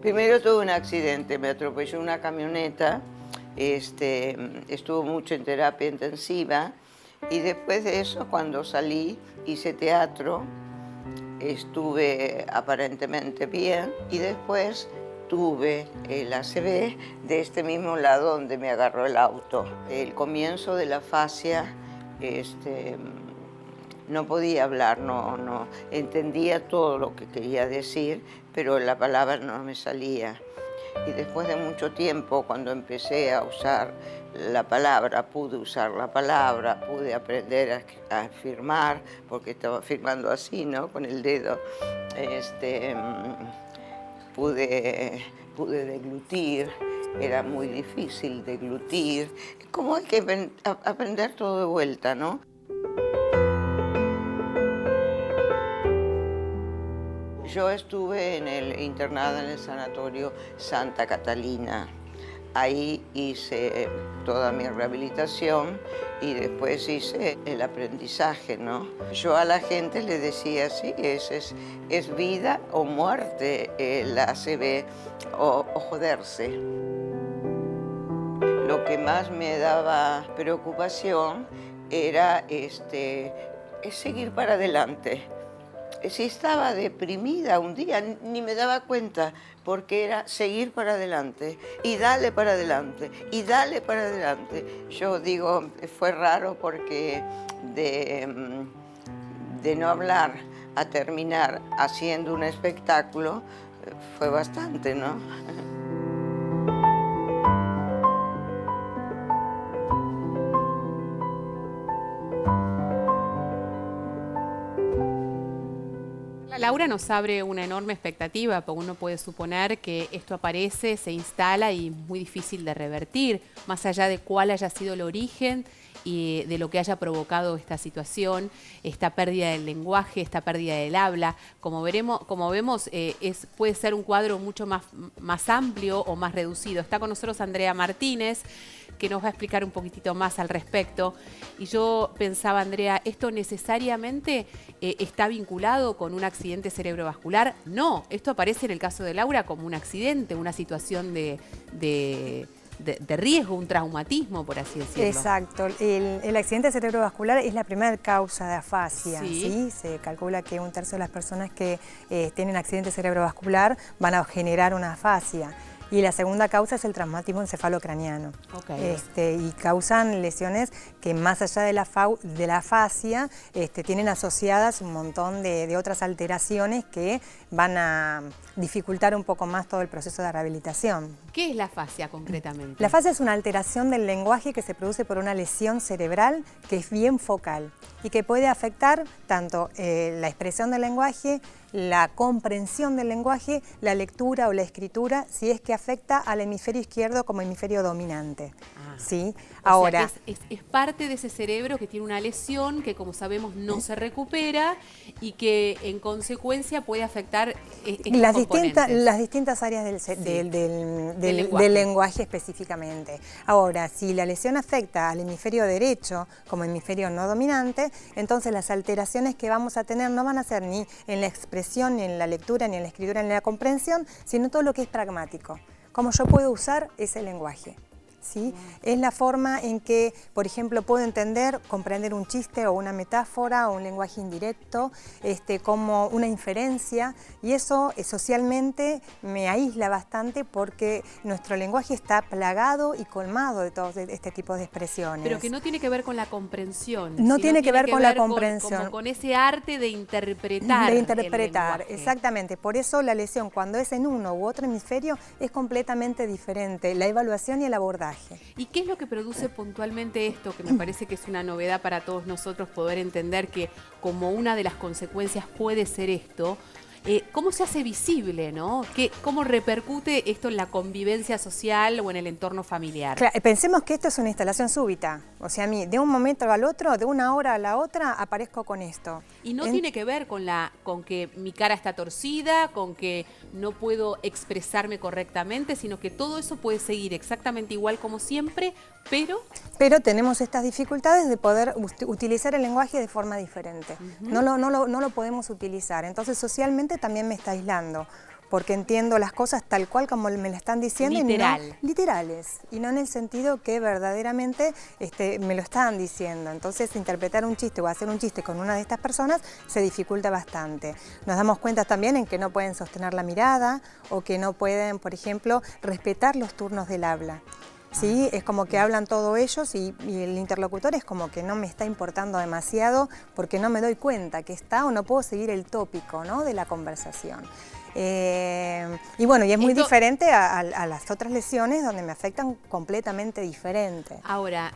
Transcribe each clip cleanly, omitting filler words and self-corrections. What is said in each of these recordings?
Primero tuve un accidente, me atropelló una camioneta, estuve mucho en terapia intensiva y después de eso, cuando salí, hice teatro, estuve aparentemente bien y después tuve el ACV de este mismo lado donde me agarró el auto. El comienzo de la fascia, no podía hablar, no entendía todo lo que quería decir, pero la palabra no me salía. Y después de mucho tiempo, cuando empecé a usar la palabra, pude usar la palabra, pude aprender a firmar, porque estaba firmando así, ¿no? Con el dedo. Pude deglutir, era muy difícil deglutir. Como hay que aprender todo de vuelta, ¿no? Yo estuve internada en el sanatorio Santa Catalina. Ahí hice toda mi rehabilitación y después hice el aprendizaje, ¿no? Yo a la gente le decía, sí, es vida o muerte el ACV o joderse. Lo que más me daba preocupación era es seguir para adelante. Si estaba deprimida un día, ni me daba cuenta, porque era seguir para adelante, y dale para adelante, y dale para adelante. Yo digo, fue raro porque de no hablar a terminar haciendo un espectáculo, fue bastante, ¿no? Laura nos abre una enorme expectativa, porque uno puede suponer que esto aparece, se instala y es muy difícil de revertir, más allá de cuál haya sido el origen y de lo que haya provocado esta situación, esta pérdida del lenguaje, esta pérdida del habla. Como vemos, puede ser un cuadro mucho más amplio o más reducido. Está con nosotros Andrea Martínez, que nos va a explicar un poquitito más al respecto. Y yo pensaba, Andrea, ¿esto necesariamente está vinculado con un accidente cerebrovascular? No, esto aparece en el caso de Laura como un accidente, una situación de riesgo, un traumatismo, por así decirlo. Exacto. El accidente cerebrovascular es la primera causa de afasia. ¿Sí? Se calcula que 1/3 de las personas que tienen accidente cerebrovascular van a generar una afasia. Y la segunda causa es el traumatismo encefalocraniano. Okay. Y causan lesiones que más allá de la afasia tienen asociadas un montón de otras alteraciones que van a dificultar un poco más todo el proceso de rehabilitación. ¿Qué es la afasia concretamente? La afasia es una alteración del lenguaje que se produce por una lesión cerebral que es bien focal y que puede afectar tanto la expresión del lenguaje, la comprensión del lenguaje, la lectura o la escritura, si es que afecta al hemisferio izquierdo como hemisferio dominante. ¿Sí? Ahora, es parte de ese cerebro que tiene una lesión que, como sabemos, no se recupera y que en consecuencia puede afectar las distintas áreas del lenguaje específicamente. Ahora, si la lesión afecta al hemisferio derecho como hemisferio no dominante, entonces las alteraciones que vamos a tener no van a ser ni en la expresión, ni en la lectura, ni en la escritura, ni en la comprensión, sino todo lo que es pragmático. Cómo yo puedo usar ese lenguaje. ¿Sí? Es la forma en que, por ejemplo, puedo entender, comprender un chiste o una metáfora o un lenguaje indirecto, como una inferencia, y eso socialmente me aísla bastante porque nuestro lenguaje está plagado y colmado de todo este tipo de expresiones. Pero que no tiene que ver con la comprensión. No tiene que ver con la comprensión. Con ese arte de interpretar. De interpretar, exactamente. Por eso la lesión, cuando es en uno u otro hemisferio, es completamente diferente, la evaluación y el abordaje. ¿Y qué es lo que produce puntualmente esto? Que me parece que es una novedad para todos nosotros poder entender que como una de las consecuencias puede ser esto. ¿Cómo se hace visible, ¿no? ¿Cómo repercute esto en la convivencia social o en el entorno familiar? Claro, pensemos que esto es una instalación súbita. O sea, a mí, de un momento al otro, de una hora a la otra, aparezco con esto. Y no tiene que ver con que mi cara está torcida, con que no puedo expresarme correctamente, sino que todo eso puede seguir exactamente igual como siempre, pero tenemos estas dificultades de poder utilizar el lenguaje de forma diferente. No lo podemos utilizar. Entonces, socialmente también me está aislando. porque entiendo las cosas tal cual como me las están diciendo. Literal. Y no, literales, y no en el sentido que verdaderamente me lo están diciendo. Entonces, interpretar un chiste o hacer un chiste con una de estas personas se dificulta bastante. Nos damos cuenta también en que no pueden sostener la mirada o que no pueden, por ejemplo, respetar los turnos del habla. ¿Sí? Es como que hablan todos ellos y el interlocutor es como que no me está importando demasiado porque no me doy cuenta que está o no puedo seguir el tópico, ¿no?, de la conversación. Y bueno, y es muy diferente a las otras lesiones donde me afectan completamente diferente. Ahora,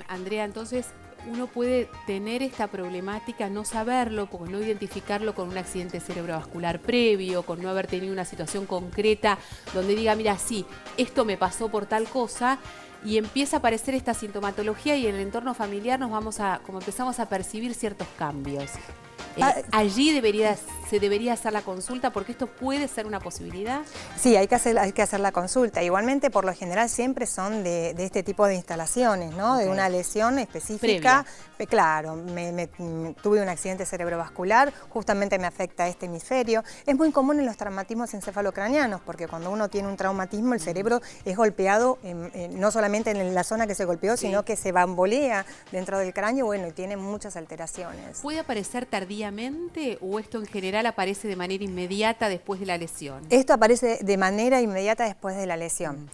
Andrea, entonces uno puede tener esta problemática, no saberlo, porque no identificarlo con un accidente cerebrovascular previo, con no haber tenido una situación concreta donde diga, mira, sí, esto me pasó por tal cosa, y empieza a aparecer esta sintomatología y en el entorno familiar como empezamos a percibir ciertos cambios. Allí se debería hacer la consulta, porque esto puede ser una posibilidad. Sí, hay que hacer la consulta. Igualmente, por lo general, siempre son de este tipo de instalaciones, ¿no? Okay. De una lesión específica. Claro, tuve un accidente cerebrovascular, justamente me afecta este hemisferio. Es muy común en los traumatismos encefalocranianos, porque cuando uno tiene un traumatismo, el cerebro es golpeado, no solamente en la zona que se golpeó, sino que se bambolea dentro del cráneo, bueno, y tiene muchas alteraciones. ¿Puede aparecer tardíamente o esto en general aparece de manera inmediata después de la lesión? Esto aparece de manera inmediata después de la lesión.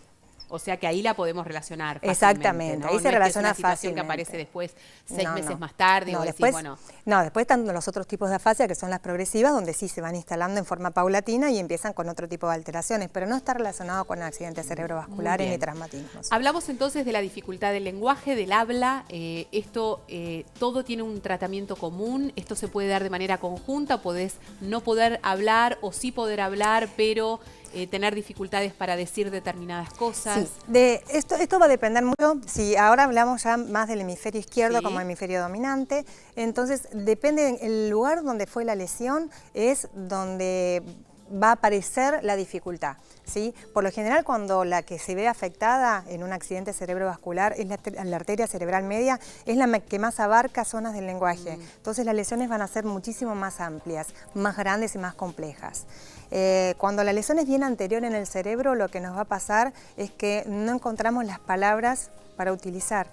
O sea que ahí la podemos relacionar fácilmente. Exactamente, ¿no? ahí se relaciona fácilmente. No es que es una situación que aparece después 6 meses más tarde. No, o después, decís, bueno. No, después están los otros tipos de afasia, que son las progresivas, donde sí se van instalando en forma paulatina y empiezan con otro tipo de alteraciones, pero no está relacionado con accidentes cerebrovasculares ni traumatismos. Hablamos entonces de la dificultad del lenguaje, del habla. Todo tiene un tratamiento común. Esto se puede dar de manera conjunta. Podés no poder hablar o sí poder hablar, pero tener dificultades para decir determinadas cosas. Sí, esto va a depender mucho. Si ahora hablamos ya más del hemisferio izquierdo como hemisferio dominante, entonces depende del lugar donde fue la lesión, es donde va a aparecer la dificultad. ¿Sí? Por lo general, cuando la que se ve afectada en un accidente cerebrovascular es la arteria cerebral media, es la que más abarca zonas del lenguaje. Entonces las lesiones van a ser muchísimo más amplias, más grandes y más complejas. Cuando la lesión es bien anterior en el cerebro, lo que nos va a pasar es que no encontramos las palabras para utilizar.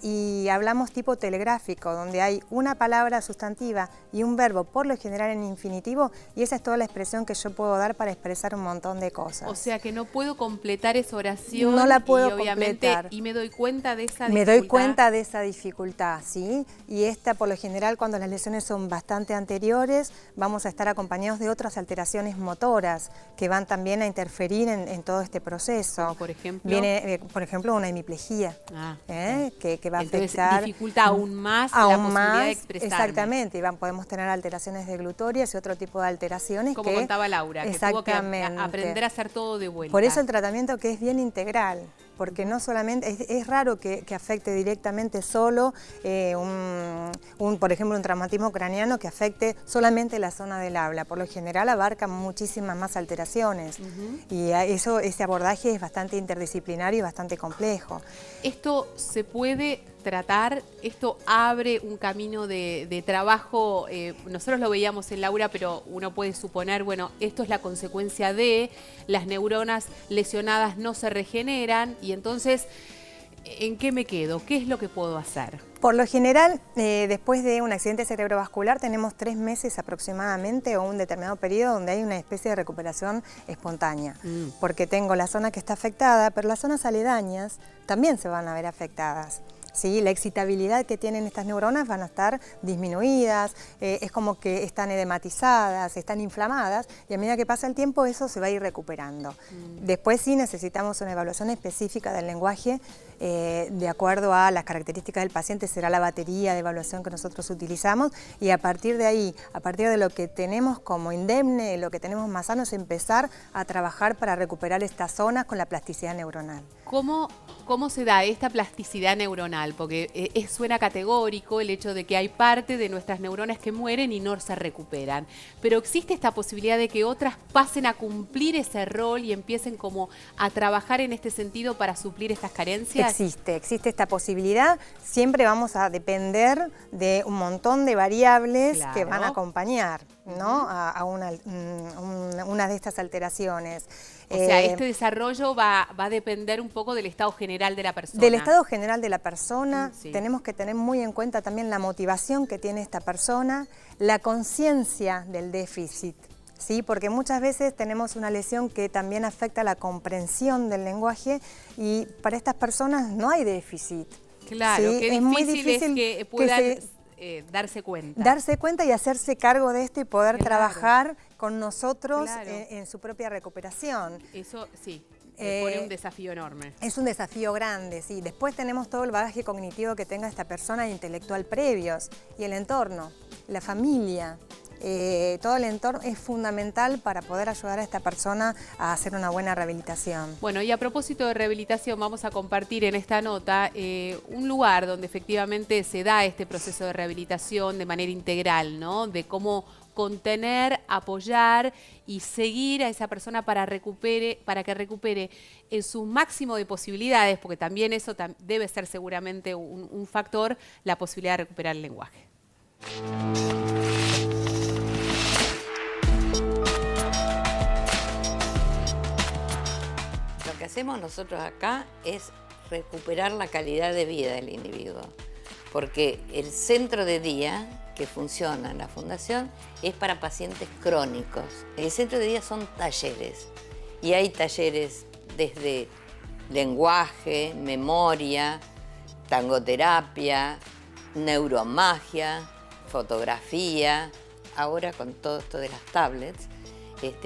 Y hablamos tipo telegráfico, donde hay una palabra sustantiva y un verbo, por lo general en infinitivo, y esa es toda la expresión que yo puedo dar para expresar un montón de cosas. O sea que no puedo completar esa oración. No la puedo completar. Y me doy cuenta de esa dificultad. Me doy cuenta de esa dificultad, ¿sí? Y esta, por lo general, cuando las lesiones son bastante anteriores, vamos a estar acompañados de otras alteraciones motoras que van también a interferir en todo este proceso. Como por ejemplo. Viene, por ejemplo, una hemiplegia. Que va a afectar. Entonces dificulta aún más la posibilidad de expresarme. Exactamente, podemos tener alteraciones deglutorias y otro tipo de alteraciones. Como contaba Laura, que tuvo que aprender a hacer todo de vuelta. Por eso el tratamiento que es bien integral, porque no solamente, es raro que afecte directamente solo por ejemplo, un traumatismo craneano que afecte solamente la zona del habla. Por lo general abarca muchísimas más alteraciones y ese abordaje es bastante interdisciplinario y bastante complejo. Esto se puede tratar, esto abre un camino de trabajo, nosotros lo veíamos en Laura, pero uno puede suponer, bueno, esto es la consecuencia de las neuronas lesionadas no se regeneran y entonces, ¿en qué me quedo? ¿Qué es lo que puedo hacer? Por lo general, después de un accidente cerebrovascular tenemos 3 meses aproximadamente o un determinado periodo donde hay una especie de recuperación espontánea, porque tengo la zona que está afectada, pero las zonas aledañas también se van a ver afectadas. ¿Sí? La excitabilidad que tienen estas neuronas van a estar disminuidas, es como que están edematizadas, están inflamadas y a medida que pasa el tiempo eso se va a ir recuperando. Después sí necesitamos una evaluación específica del lenguaje de acuerdo a las características del paciente, será la batería de evaluación que nosotros utilizamos y a partir de ahí, a partir de lo que tenemos como indemne, lo que tenemos más sano es empezar a trabajar para recuperar estas zonas con la plasticidad neuronal. ¿Cómo se da esta plasticidad neuronal? Porque suena categórico el hecho de que hay parte de nuestras neuronas que mueren y no se recuperan. Pero ¿existe esta posibilidad de que otras pasen a cumplir ese rol y empiecen como a trabajar en este sentido para suplir estas carencias? Existe esta posibilidad. Siempre vamos a depender de un montón de variables que van a acompañar. ¿no? a una de estas alteraciones. O sea, este desarrollo va a depender un poco del estado general de la persona. Del estado general de la persona, sí. Tenemos que tener muy en cuenta también la motivación que tiene esta persona, la conciencia del déficit, ¿sí? Porque muchas veces tenemos una lesión que también afecta la comprensión del lenguaje y para estas personas no hay déficit. Claro, ¿sí? qué difícil es que puedan darse cuenta. Darse cuenta y hacerse cargo de esto y poder trabajar con nosotros en su propia recuperación. Eso sí, pone un desafío enorme. Es un desafío grande, sí. Después tenemos todo el bagaje cognitivo que tenga esta persona intelectual previos y el entorno, la familia. Todo el entorno es fundamental para poder ayudar a esta persona a hacer una buena rehabilitación. Bueno, y a propósito de rehabilitación, vamos a compartir en esta nota un lugar donde efectivamente se da este proceso de rehabilitación de manera integral, ¿no? De cómo contener, apoyar y seguir a esa persona para que recupere en su máximo de posibilidades, porque también eso debe ser seguramente un factor, la posibilidad de recuperar el lenguaje. Lo que hacemos nosotros acá es recuperar la calidad de vida del individuo, porque el centro de día que funciona en la Fundación es para pacientes crónicos. El centro de día son talleres y hay talleres desde lenguaje, memoria, tangoterapia, neuromagia, fotografía. Ahora con todo esto de las tablets,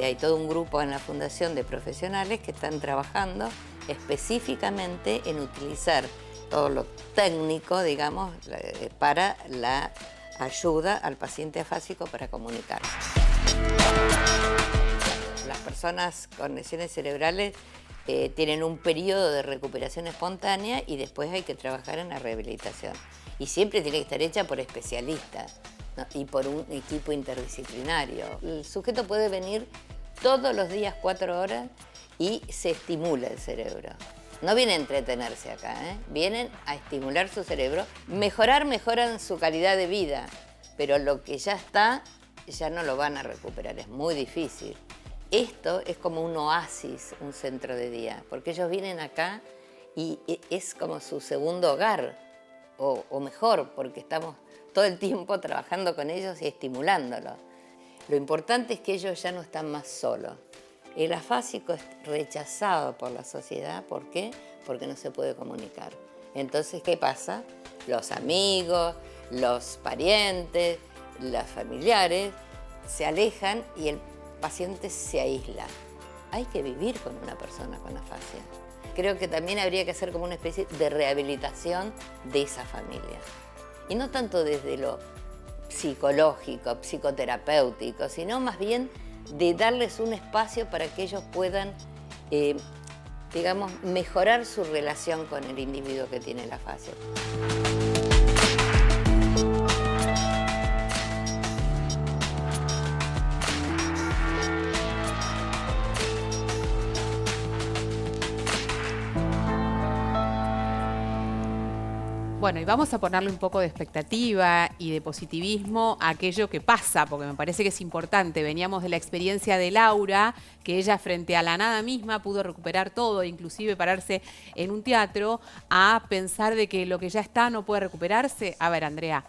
hay todo un grupo en la Fundación de profesionales que están trabajando específicamente en utilizar todo lo técnico, digamos, para la ayuda al paciente afásico para comunicarse. Las personas con lesiones cerebrales tienen un periodo de recuperación espontánea y después hay que trabajar en la rehabilitación. Y siempre tiene que estar hecha por especialistas, ¿no? Y por un equipo interdisciplinario. El sujeto puede venir todos los días 4 horas y se estimula el cerebro. No vienen a entretenerse acá, vienen a estimular su cerebro. Mejoran su calidad de vida, pero lo que ya está, ya no lo van a recuperar, es muy difícil. Esto es como un oasis, un centro de día, porque ellos vienen acá y es como su segundo hogar, o mejor, porque estamos todo el tiempo trabajando con ellos y estimulándolos. Lo importante es que ellos ya no están más solos. El afásico es rechazado por la sociedad. ¿Por qué? Porque no se puede comunicar. Entonces, ¿qué pasa? Los amigos, los parientes, los familiares se alejan y el paciente se aísla. Hay que vivir con una persona con afasia. Creo que también habría que hacer como una especie de rehabilitación de esa familia. Y no tanto desde lo psicológico, psicoterapéutico, sino más bien de darles un espacio para que ellos puedan, digamos, mejorar su relación con el individuo que tiene la afasia. Bueno, y vamos a ponerle un poco de expectativa y de positivismo a aquello que pasa, porque me parece que es importante. Veníamos de la experiencia de Laura, que ella frente a la nada misma pudo recuperar todo, inclusive pararse en un teatro, a pensar de que lo que ya está no puede recuperarse. A ver, Andrea,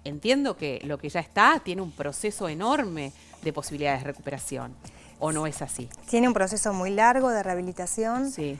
entiendo que lo que ya está tiene un proceso enorme de posibilidades de recuperación. ¿O no es así? Tiene un proceso muy largo de rehabilitación. Sí.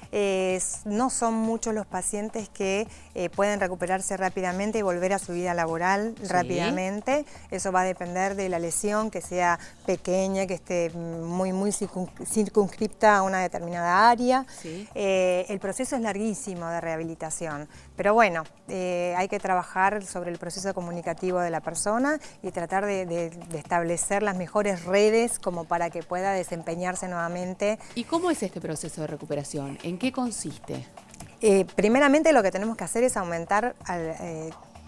No son muchos los pacientes que pueden recuperarse rápidamente y volver a su vida laboral rápidamente. Eso va a depender de la lesión, que sea pequeña, que esté muy circunscripta a una determinada área. Sí. El proceso es larguísimo de rehabilitación. Pero bueno, hay que trabajar sobre el proceso comunicativo de la persona y tratar de establecer las mejores redes como para que pueda desempeñarse nuevamente. ¿Y cómo es este proceso de recuperación? ¿En qué consiste? Primeramente lo que tenemos que hacer es aumentar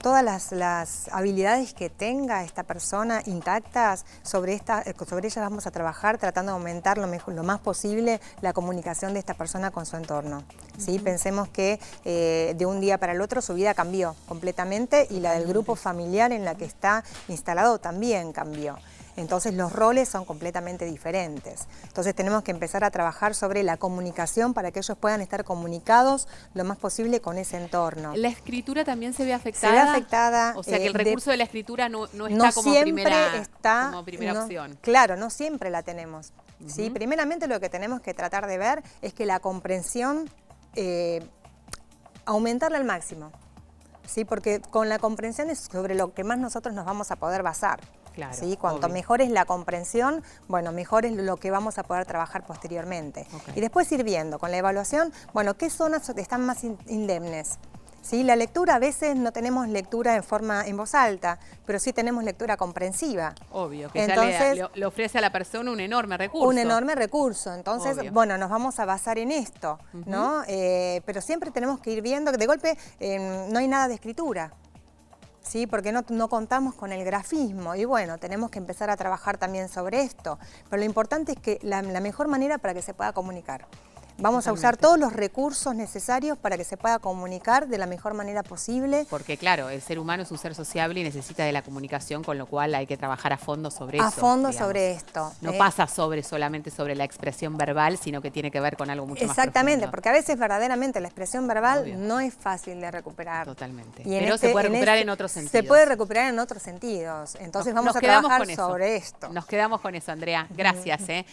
todas las habilidades que tenga esta persona intactas. Sobre ellas vamos a trabajar tratando de aumentar lo más posible la comunicación de esta persona con su entorno. ¿Sí? Pensemos que de un día para el otro su vida cambió completamente y la del grupo familiar en la que está instalado también cambió. Entonces los roles son completamente diferentes. Entonces tenemos que empezar a trabajar sobre la comunicación para que ellos puedan estar comunicados lo más posible con ese entorno. ¿La escritura también se ve afectada? Se ve afectada. O sea que el recurso de la escritura no está como primera opción. Claro, no siempre la tenemos. ¿Sí? Primeramente lo que tenemos que tratar de ver es que la comprensión aumentarla al máximo. ¿Sí? Porque con la comprensión es sobre lo que más nosotros nos vamos a poder basar. Claro, ¿sí? Cuanto mejor es la comprensión, bueno, mejor es lo que vamos a poder trabajar posteriormente. Y después ir viendo con la evaluación, bueno, qué zonas están más indemnes. ¿Sí? La lectura, a veces no tenemos lectura en voz alta, pero sí tenemos lectura comprensiva. Obvio, que entonces, ya le ofrece a la persona un enorme recurso. Un enorme recurso. Entonces, bueno, nos vamos a basar en esto, ¿no? Pero siempre tenemos que ir viendo que de golpe no hay nada de escritura. ¿Sí? Porque no contamos con el grafismo y bueno, tenemos que empezar a trabajar también sobre esto. Pero lo importante es que la mejor manera para que se pueda comunicar. Vamos a usar todos los recursos necesarios para que se pueda comunicar de la mejor manera posible. Porque claro, el ser humano es un ser sociable y necesita de la comunicación, con lo cual hay que trabajar a fondo sobre eso. A fondo sobre esto. No pasa solamente sobre la expresión verbal, sino que tiene que ver con algo mucho más profundo. Exactamente, porque a veces verdaderamente la expresión verbal no es fácil de recuperar. Totalmente. Pero se puede recuperar en otros sentidos. Se puede recuperar en otros sentidos. Entonces vamos a trabajar sobre esto. Nos quedamos con eso, Andrea. Gracias.